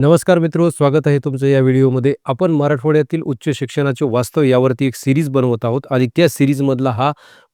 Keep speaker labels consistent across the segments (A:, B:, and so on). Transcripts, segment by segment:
A: नमस्कार मित्रो, स्वागत आहे तुमचं या व्हिडिओमध्ये. आपण मराठवाड्यातील उच्च शिक्षणाचे वास्तव यावरती एक सीरीज बनवत आहोत आणि त्या सीरीजमधला हा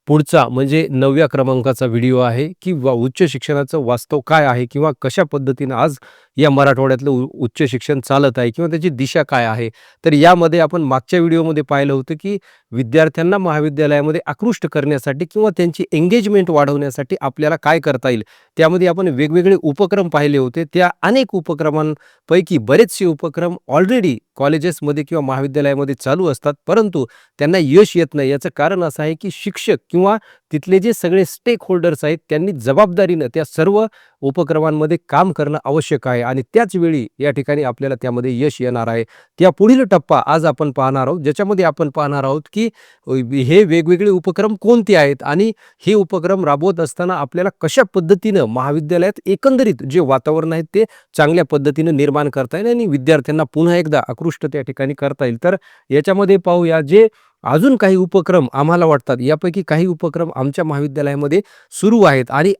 A: पुढचा म्हणजे 9व्या क्रमांकाचा व्हिडिओ आहे की उच्च शिक्षणाचं वास्तव काय आहे किंवा कशा पद्धतीनं आज या मराठवाड्यातलं उच्च शिक्षण चालत आहे किंवा त्याची दिशा काय आहे. तर यामध्ये आपण मागच्या व्हिडिओमध्ये पाहिलं होतं की विद्यार्थ्यांना महाविद्यालयामध्ये आकृष्ट करण्यासाठी किंवा त्यांची एंगेजमेंट वाढवण्यासाठी आपल्याला काय करता येईल. त्यामध्ये आपण वेगवेगळे उपक्रम पाहिले होते. त्या अनेक उपक्रमांपैकी बरेचसे उपक्रम ऑलरेडी कॉलेजेसमध्ये किंवा महाविद्यालयामध्ये चालू असतात, परंतु त्यांना यश येत नाही. याचं कारण असं आहे की शिक्षक किंवा तिथले जे सगळे स्टेक होल्डर्स आहेत त्यांनी जबाबदारीनं त्या सर्व उपक्रमांमध्ये काम करणं आवश्यक आहे आणि त्याच वेळी या ठिकाणी आपल्याला त्यामध्ये यश येणार आहे. त्या पुढील टप्पा आज आपण पाहणार आहोत, ज्याच्यामध्ये आपण पाहणार आहोत की हे वेगवेगळे उपक्रम कोणते आहेत आणि हे उपक्रम राबवत असताना आपल्याला कशा पद्धतीनं महाविद्यालयात एकंदरीत जे वातावरण आहे ते चांगल्या पद्धतीनं निर्माण करता येईल आणि विद्यार्थ्यांना पुन्हा एकदा आकृष्ट त्या ठिकाणी करता येईल. तर याच्यामध्ये पाहूया जे अजून काही उपक्रम आम्हाला वाटतात, यापैकी काही उपक्रम आमच्या महाविद्यालयामध्ये सुरू आहेत आणि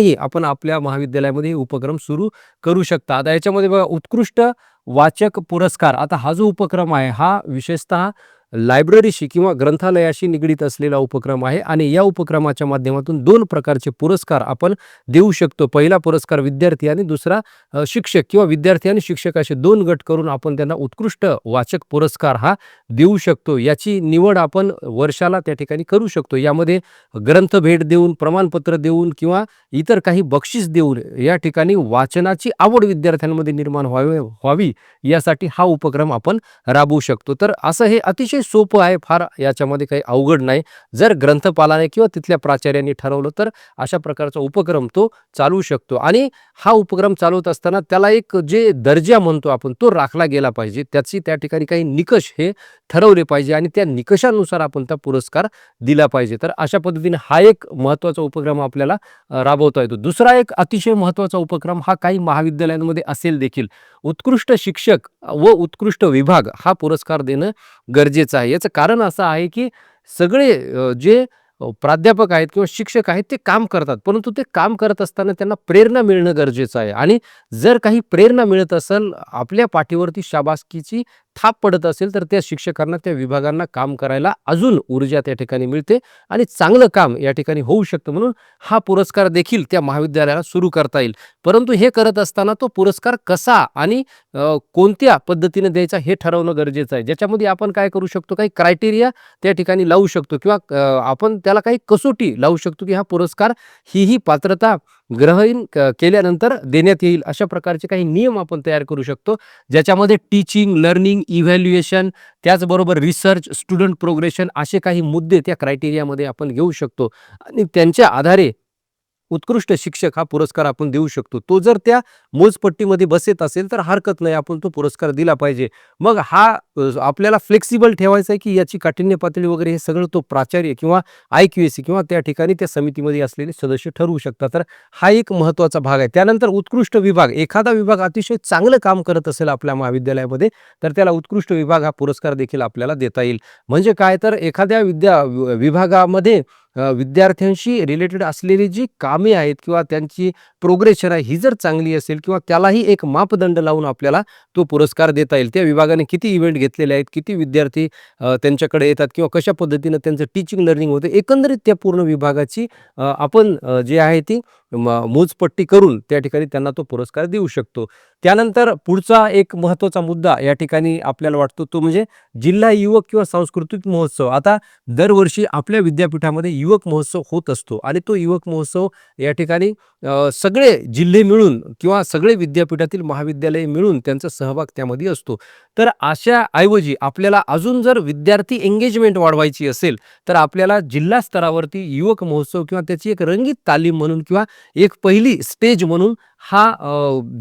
A: आपण आपल्या महाविद्यालयामध्ये हे उपक्रम सुरू करू शकता. आता याच्यामध्ये बघा, उत्कृष्ट वाचक पुरस्कार. आता हा जो उपक्रम आहे हा विशेषतः लायब्ररीशी किंवा ग्रंथालयाशी निगडीत असलेला उपक्रम आहे आणि या उपक्रमाच्या माध्यमातून दोन प्रकारचे पुरस्कार आपण देऊ शकतो. पहिला पुरस्कार विद्यार्थी आणि दुसरा शिक्षक किंवा विद्यार्थी आणि शिक्षक असे दोन गट करून आपण त्यांना उत्कृष्ट वाचक पुरस्कार हा देऊ शकतो. याची निवड आपण वर्षाला त्या ठिकाणी करू शकतो. यामध्ये ग्रंथ भेट देऊन, प्रमाणपत्र देऊन किंवा इतर काही बक्षीस देऊन या ठिकाणी वाचनाची आवड विद्यार्थ्यांमध्ये निर्माण व्हावी यासाठी हा उपक्रम आपण राबवू शकतो. तर असं हे अतिशय सोपं आहे, फार याच्यामध्ये काही अवघड नाही. जर ग्रंथपालाने किंवा तिथल्या प्राचार्यांनी ठरवलं तर अशा प्रकारचा उपक्रम तो चालू शकतो आणि हा उपक्रम चालवत असताना त्याला एक जे दर्जा म्हणतो आपण तो राखला गेला पाहिजे. त्याची त्या ठिकाणी काही निकष हे ठरवले पाहिजे आणि त्या निकषानुसार आपण त्या पुरस्कार दिला पाहिजे. तर अशा पद्धतीने हा एक महत्त्वाचा उपक्रम आपल्याला राबवता येतो. दुसरा एक अतिशय महत्त्वाचा उपक्रम हा काही महाविद्यालयांमध्ये असेल देखील. उत्कृष्ट शिक्षक व उत्कृष्ट विभाग हा पुरस्कार देणं गरजेचं आहे. याचं कारण असं आहे की सगळे जे प्राध्यापक आहेत किंवा शिक्षक आहेत ते काम करतात, परंतु ते काम करत असताना त्यांना प्रेरणा मिळणं गरजेचं आहे आणि जर काही प्रेरणा मिळत असेल, आपल्या पाठीवरती शाबासकीची थाप पडत असेल, तर त्या शिक्षकांना, त्या विभागांना काम करायला अजून ऊर्जा त्या ठिकाणी मिळते आणि चांगलं काम या ठिकाणी होऊ शकतं. म्हणून हा पुरस्कार देखील त्या महाविद्यालयाला सुरू करता येईल. परंतु हे करत असताना तो पुरस्कार कसा आणि कोणत्या पद्धतीने द्यायचा हे ठरवणं गरजेचं आहे. ज्याच्यामध्ये आपण काय करू शकतो, काही क्रायटेरिया त्या ठिकाणी लावू शकतो किंवा आपण त्याला काही कसोटी लावू शकतो की हा पुरस्कार ही पात्रता ग्रहण केल्यानंतर देण्यात येईल. अशा प्रकारचे काही नियम आपण तयार करू शकतो, ज्याच्यामध्ये टीचिंग, लर्निंग, इव्हॅल्युएशन, त्याचबरोबर रिसर्च, स्टुडंट प्रोग्रेशन असे काही मुद्दे त्या क्रायटेरियामध्ये आपण घेऊ शकतो आणि त्यांच्या आधारे उत्कृष्ट शिक्षक हा पुरस्कार आपण देऊ शकतो. तो जर त्या मोजपट्टीमध्ये बसत असेल तर हरकत नाही, आपण तो पुरस्कार दिला पाहिजे. मग हा आपल्याला फ्लेक्सिबल ठेवायचा आहे की याची काठिण्य पातळी वगैरे हे सगळं तो प्राचार्य किंवा IQAC किंवा त्या ठिकाणी त्या समितीमध्ये असलेले सदस्य ठरवू शकतात. तर हा एक महत्त्वाचा भाग आहे. त्यानंतर उत्कृष्ट विभाग. एखादा विभाग अतिशय चांगलं काम करत असेल आपल्या महाविद्यालयामध्ये तर त्याला उत्कृष्ट विभाग हा पुरस्कार देखील आपल्याला देता येईल. म्हणजे काय, तर एखाद्या विभागामध्ये विद्यार्थ्यांशी रिलेटेड असलेली जी कामे आहेत किंवा त्यांची प्रोग्रेशन आहे ही जर चांगली असेल किंवा त्यालाही एक मापदंड लावून आपल्याला तो पुरस्कार देता येईल. त्या विभागाने किती इव्हेंट घेतलेले आहेत, किती विद्यार्थी त्यांच्याकडे येतात किंवा कशा पद्धतीनं त्यांचं टीचिंग लर्निंग होते, एकंदरीत त्या पूर्ण विभागाची आपण जे आहे ती मोजपट्टी करून त्या ठिकाणी त्यांना तो पुरस्कार देऊ शकतो. त्यानंतर पुढचा एक महत्त्वाचा मुद्दा या ठिकाणी आपल्याला वाटतो तो म्हणजे जिल्हा युवक किंवा सांस्कृतिक महोत्सव. आता दरवर्षी आपल्या विद्यापीठामध्ये युवक महोत्सव होत असतो आणि तो युवक महोत्सव या ठिकाणी सगळे जिल्हे मिळून किंवा सगळे विद्यापीठातील महाविद्यालय मिळून त्यांचा सहभाग त्यामध्ये असतो. तर अशा ऐवजी आपल्याला अजून जर विद्यार्थी एंगेजमेंट वाढवायची असेल तर आपल्याला जिल्हा स्तरावरती युवक महोत्सव किंवा त्याची एक रंगीत तालीम म्हणून किंवा एक पहिली स्टेज म्हणून हा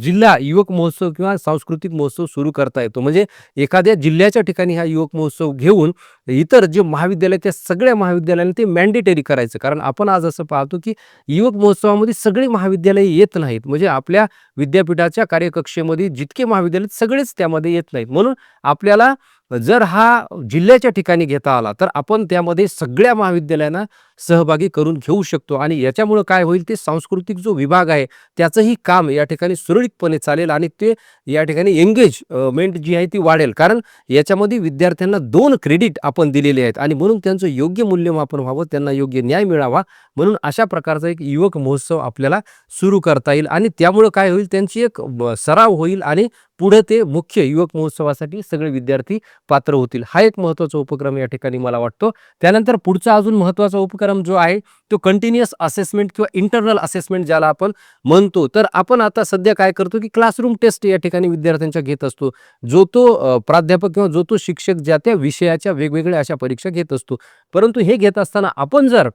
A: जिल्हा युवक महोत्सव किंवा सांस्कृतिक महोत्सव सुरू करता येतो. म्हणजे एखाद्या जिल्ह्याच्या ठिकाणी हा युवक महोत्सव घेऊन इतर जे महाविद्यालय त्या सगळ्या महाविद्यालयांनी ते मॅन्डेटरी करायचं. कारण आपण आज असं पाहतो की युवक महोत्सवामध्ये सगळी महाविद्यालय येत नाहीत. म्हणजे आपल्या विद्यापीठाच्या कार्यकक्षेमध्ये जितके महाविद्यालय सगळेच त्यामध्ये येत नाहीत. म्हणून आपल्याला जर हा जिल्ह्याच्या ठिकाणी घेता आला तर आपण त्यामध्ये सगळ्या महाविद्यालयांना सहभागी करून घेऊ शकतो आणि याच्यामुळं काय होईल, ते सांस्कृतिक जो विभाग आहे त्याचंही काम या ठिकाणी सुरळीतपणे चालेल आणि ते या ठिकाणी एंगेजमेंट जी आहे ती वाढेल. कारण याच्यामध्ये विद्यार्थ्यांना 2 क्रेडिट आपण दिलेले आहेत आणि म्हणून त्यांचं योग्य मूल्यमापन व्हावं, त्यांना योग्य न्याय मिळावा, म्हणून अशा प्रकारचा एक युवक महोत्सव आपल्याला सुरू करता येईल आणि त्यामुळं काय होईल, त्यांची एक सराव होईल आणि पुढे ते मुख्य युवक महोत्सवासाठी सगळे विद्यार्थी पात्र होतील. हा एक महत्त्वाचा उपक्रम या ठिकाणी मला वाटतो. त्यानंतर पुढचा अजून महत्त्वाचा उपक्रम जो आहे तो कंटिन्युअस असेसमेंट किंवा इंटरनल असेसमेंट ज्याला आपण म्हणतो. तर आपण आता सध्या काय करतो, की क्लासरूम टेस्ट या ठिकाणी विद्यार्थ्यांच्या घेत असतो. जो तो प्राध्यापक किंवा जो तो शिक्षक ज्या त्या विषयाच्या वेगवेगळ्या अशा परीक्षा घेत असतो. परंतु हे घेत असताना आपण जर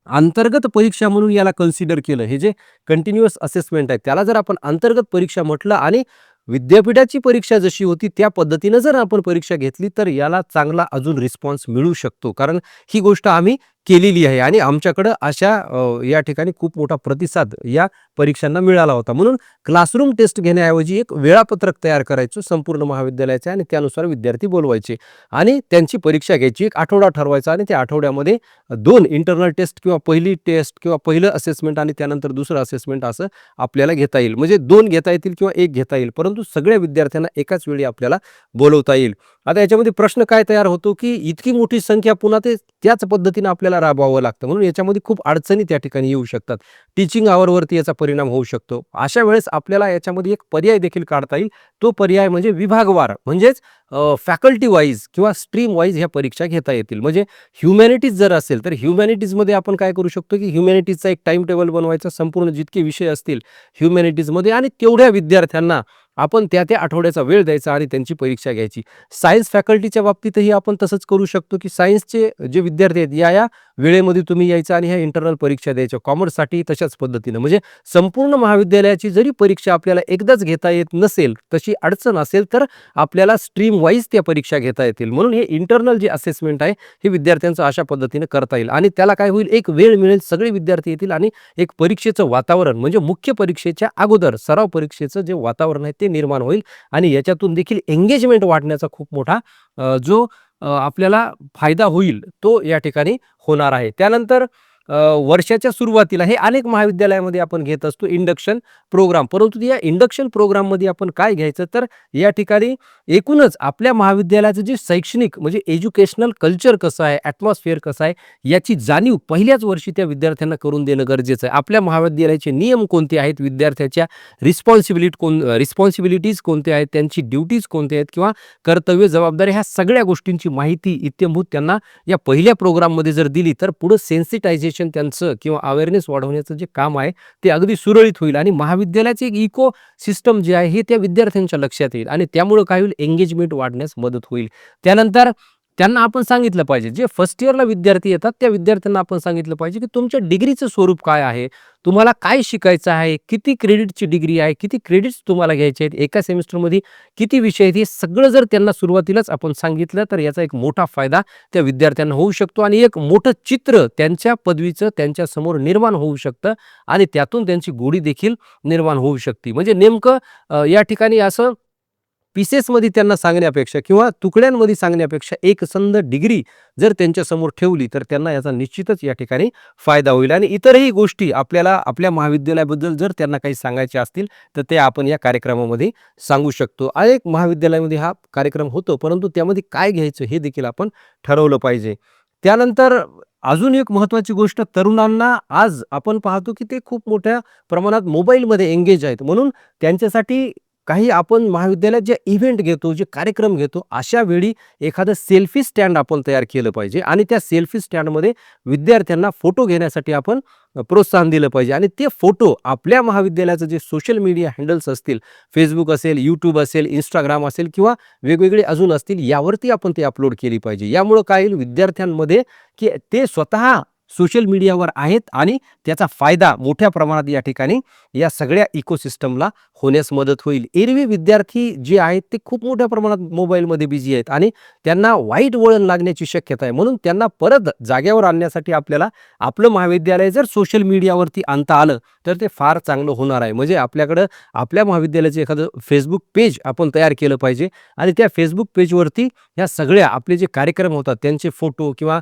A: अंतर्गत परीक्षा म्हणून याला कन्सिडर केलं, हे जे कंटिन्युअस असेसमेंट आहे त्याला जर आपण अंतर्गत परीक्षा म्हटलं आणि विद्यापीठाची परीक्षा जशी होती त्या पद्धतीनं जर आपण परीक्षा घेतली तर याला चांगला अजून रिस्पॉन्स मिळू शकतो. कारण ही गोष्ट आम्ही केलेली आहे आणि आमच्याकडं अशा या ठिकाणी खूप मोठा प्रतिसाद या परीक्षांना मिळाला होता. म्हणून क्लासरूम टेस्ट घेण्याऐवजी एक वेळापत्रक तयार करायचं संपूर्ण महाविद्यालयाचे आणि त्यानुसार विद्यार्थी बोलवायचे आणि त्यांची परीक्षा घ्यायची. एक आठवडा ठरवायचा आणि त्या आठवड्यामध्ये 2 इंटरनल टेस्ट किंवा पहिली टेस्ट किंवा पहिलं असेसमेंट आणि त्यानंतर दुसरं असेसमेंट असं आपल्याला घेता येईल. म्हणजे 2 घेता येतील किंवा 1 घेता येईल, परंतु सगळ्या विद्यार्थ्यांना एकाच वेळी आपल्याला बोलवता येईल. आता याच्यामध्ये प्रश्न काय तयार होतो, की इतकी मोठी संख्या पुन्हा ते त्याच पद्धतीने आपल्याला राबवावं लागतं. म्हणून याच्यामध्ये खूप अडचणी त्या ठिकाणी येऊ शकतात. टीचिंग आवरवरती याचा परिणाम होऊ शकतो. अशा वेळेस आपल्याला याच्यामध्ये एक पर्याय देखील काढता येईल. तो पर्याय म्हणजे विभागवार, म्हणजेच फॅकल्टी वाईज किंवा स्ट्रीम वाईज ह्या परीक्षा घेता येतील. म्हणजे ह्युमॅनिटीज जर असेल तर ह्युमॅनिटीजमध्ये आपण काय करू शकतो, की ह्युमॅनिटीजचा एक टाइम टेबल बनवायचा, संपूर्ण जितके विषय असतील ह्युमॅनिटीजमध्ये आणि तेवढ्या विद्यार्थ्यांना आपण त्या त्या आठवड्याचा वेळ द्यायचा आणि त्यांची परीक्षा घ्यायची. सायन्स फॅकल्टीच्या बाबतीतही आपण तसंच करू शकतो, की सायन्सचे जे विद्यार्थी आहेत या वेळेमध्ये तुम्ही यायचं आणि ह्या इंटरनल परीक्षा द्यायच्या. कॉमर्ससाठी तशाच पद्धतीनं. म्हणजे संपूर्ण महाविद्यालयाची जरी परीक्षा आपल्याला एकदाच घेता येत नसेल, तशी अडचण असेल, तर आपल्याला स्ट्रीम वाईज त्या परीक्षा घेता येतील. म्हणून हे इंटरनल जे असेसमेंट आहे हे विद्यार्थ्यांचं अशा पद्धतीने करता येईल आणि त्याला काय होईल, एक वेळ मिळेल, सगळे विद्यार्थी येतील आणि एक परीक्षेचं वातावरण म्हणजे मुख्य परीक्षेच्या अगोदर सराव परीक्षेचं जे वातावरण आहे ते निर्माण होईल आणि याच्यातून देखील एंगेजमेंट वाढण्याचा खूप मोठा जो आपल्याला फायदा होईल तो या ठिकाणी होणार आहे. त्यानंतर वर्षाच्या सुरुवातीला हे अनेक महाविद्यालयामध्ये आपण घेत असतो इंडक्शन प्रोग्राम. परंतु या इंडक्शन प्रोग्राममध्ये आपण काय घ्यायचं, तर या ठिकाणी एकूणच आपल्या महाविद्यालयाचं जे शैक्षणिक म्हणजे एज्युकेशनल कल्चर कसं आहे, ॲटमॉस्फिअर कसं आहे, याची जाणीव पहिल्याच वर्षी त्या विद्यार्थ्यांना करून देणं गरजेचं आहे. आपल्या महाविद्यालयाचे नियम कोणते आहेत, विद्यार्थ्याच्या रिस्पॉन्सिबिलिटीज कोणत्या आहेत, त्यांची ड्युटीज कोणत्या आहेत किंवा कर्तव्य जबाबदारी, ह्या सगळ्या गोष्टींची माहिती इत्यंभूत त्यांना या पहिल्या प्रोग्राममध्ये जर दिली तर पुढं सेन्सिटायझेशन त्यांचं किंवा अवेअरनेस वाढवण्याचं जे काम आहे ते अगदी सुरळीत होईल आणि महाविद्यालयाचे एक इको सिस्टम जे आहे हे त्या विद्यार्थ्यांच्या लक्षात येईल आणि त्यामुळे काय होईल, एंगेजमेंट वाढण्यास मदत होईल. त्यानंतर त्यांना आपण सांगितलं पाहिजे, जे फर्स्ट इयरला विद्यार्थी येतात त्या विद्यार्थ्यांना आपण सांगितलं पाहिजे, की तुमच्या डिग्रीचं स्वरूप काय आहे, तुम्हाला काय शिकायचं आहे, किती क्रेडिटची डिग्री आहे, किती क्रेडिट्स तुम्हाला घ्यायचे आहेत, एका सेमिस्टरमध्ये किती विषय आहेत, हे सगळं जर त्यांना सुरुवातीलाच आपण सांगितलं तर याचा एक मोठा फायदा त्या विद्यार्थ्यांना होऊ शकतो आणि एक मोठं चित्र त्यांच्या पदवीचं त्यांच्या समोर निर्माण होऊ शकतं आणि त्यातून त्यांची गोडी देखील निर्माण होऊ शकते. म्हणजे नेमकं या ठिकाणी असं पीसेसमध्ये त्यांना सांगण्यापेक्षा किंवा तुकड्यांमध्ये सांगण्यापेक्षा एकसंध डिग्री जर त्यांच्यासमोर ठेवली तर त्यांना याचा निश्चितच या ठिकाणी फायदा होईल आणि इतरही गोष्टी आपल्याला आपल्या महाविद्यालयाबद्दल जर त्यांना काही सांगायचे असतील तर ते आपण या कार्यक्रमामध्ये सांगू शकतो. अनेक महाविद्यालयामध्ये हा कार्यक्रम होतो, परंतु त्यामध्ये काय घ्यायचं हे देखील आपण ठरवलं पाहिजे. त्यानंतर अजून एक महत्त्वाची गोष्ट, तरुणांना आज आपण पाहतो की ते खूप मोठ्या प्रमाणात मोबाईलमध्ये एंगेज आहेत. म्हणून त्यांच्यासाठी काही आपण महाविद्यालयात जे इव्हेंट घेतो, जे कार्यक्रम घेतो, अशा वेळी एखादं सेल्फी स्टँड आपण तयार केलं पाहिजे आणि त्या सेल्फी स्टँडमध्ये विद्यार्थ्यांना फोटो घेण्यासाठी आपण प्रोत्साहन दिलं पाहिजे आणि ते फोटो आपल्या महाविद्यालयाचं जे सोशल मीडिया हँडल्स असतील, फेसबुक असेल, यूट्यूब असेल, इंस्टाग्राम असेल किंवा वेगवेगळे अजून असतील, यावरती आपण ते अपलोड केली पाहिजे. यामुळं काय होईल, विद्यार्थ्यांमध्ये की ते स्वतः सोशल मीडियावर आहेत आणि त्याचा फायदा मोठ्या प्रमाणात या ठिकाणी या सगळ्या इकोसिस्टमला होण्यास मदत होईल. एरवी विद्यार्थी जे आहेत ते खूप मोठ्या प्रमाणात मोबाईलमध्ये बिझी आहेत आणि त्यांना वाईट वळण लागण्याची शक्यता आहे. म्हणून त्यांना परत जाग्यावर आणण्यासाठी आपल्याला आपलं महाविद्यालय जर सोशल मीडियावरती आणता आलं तर ते फार चांगलं होणार आहे. म्हणजे आपल्याकडं आपल्या महाविद्यालयाचं एखादं फेसबुक पेज आपण तयार केलं पाहिजे आणि त्या फेसबुक पेजवरती ह्या सगळ्या आपले जे कार्यक्रम होतात त्यांचे फोटो किंवा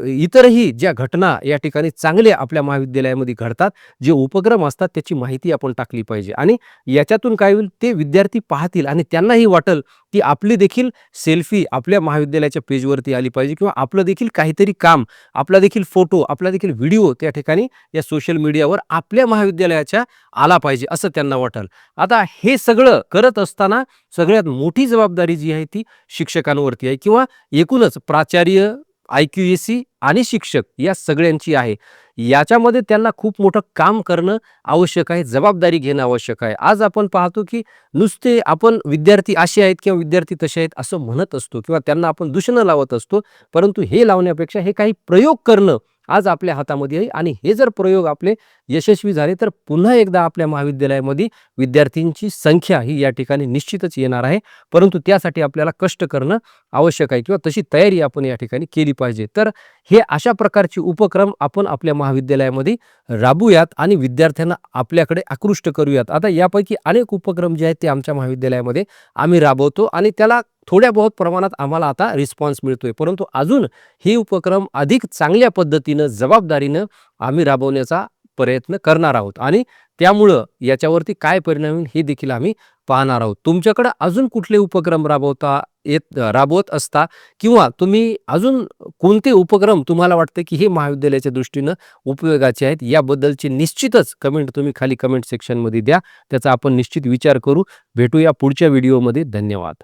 A: इतरही ज्या घटना या ठिकाणी चांगल्या आपल्या महाविद्यालयामध्ये घडतात, जे उपक्रम असतात त्याची माहिती आपण टाकली पाहिजे आणि याच्यातून काय होईल ते विद्यार्थी पाहतील आणि त्यांनाही वाटेल की आपली देखील सेल्फी आपल्या महाविद्यालयाच्या पेजवरती आली पाहिजे किंवा आपलं देखील काहीतरी काम, आपला देखील फोटो, आपला देखील व्हिडिओ त्या ठिकाणी या सोशल मीडियावर आपल्या महाविद्यालयाच्या आला पाहिजे असं त्यांना वाटेल. आता हे सगळं करत असताना सगळ्यात मोठी जबाबदारी जी आहे ती शिक्षकांवरती आहे किंवा एकूणच प्राचार्य, IQAC आणि शिक्षक या सगळ्यांची आहे. याच्यामध्ये त्यांना खूप मोठं काम करणं आवश्यक आहे, जबाबदारी घेणं आवश्यक आहे. आज आपण पाहतो की नुसते आपण विद्यार्थी असे आहेत किंवा विद्यार्थी तसे आहेत असं म्हणत असतो किंवा त्यांना आपण दूषणं लावत असतो. परंतु हे लावण्यापेक्षा हे काही प्रयोग करणं आज आपल्या हातामध्ये आहे आणि हे जर प्रयोग आपले यशस्वी झाले तर पुन्हा एकदा आपल्या महाविद्यालयामध्ये विद्यार्थ्यांची संख्या ही या ठिकाणी निश्चितच येणार आहे. परंतु त्यासाठी आपल्याला कष्ट करणं आवश्यक आहे किंवा तशी तयारी आपण या ठिकाणी केली पाहिजे. तर हे अशा प्रकारचे उपक्रम आपण आपल्या महाविद्यालयामध्ये राबवूयात आणि विद्यार्थ्यांना आपल्याकडे आकृष्ट करूयात. आता यापैकी अनेक उपक्रम जे आहेत ते आमच्या महाविद्यालयामध्ये आम्ही राबवतो आणि त्याला थोड्या बहुत प्रमाणात आम्हाला आता रिस्पॉन्स मिळतोय. परंतु अजून हे उपक्रम अधिक चांगल्या पद्धतीनं, जबाबदारीनं आम्ही राबवण्याचा प्रयत्न करणार आहोत आणि त्यामुळं याच्यावरती काय परिणाम होईल हे देखील आम्ही पाहणार आहोत. तुमच्याकडे अजून कुठले उपक्रम राबवत असता किंवा तुम्ही अजून कोणते उपक्रम तुम्हाला वाटतं की हे महाविद्यालयाच्या दृष्टीनं उपयोगाचे आहेत याबद्दलचे निश्चितच कमेंट तुम्ही खाली कमेंट सेक्शनमध्ये द्या. त्याचा आपण निश्चित विचार करू. भेटूया पुढच्या व्हिडिओमध्ये. धन्यवाद.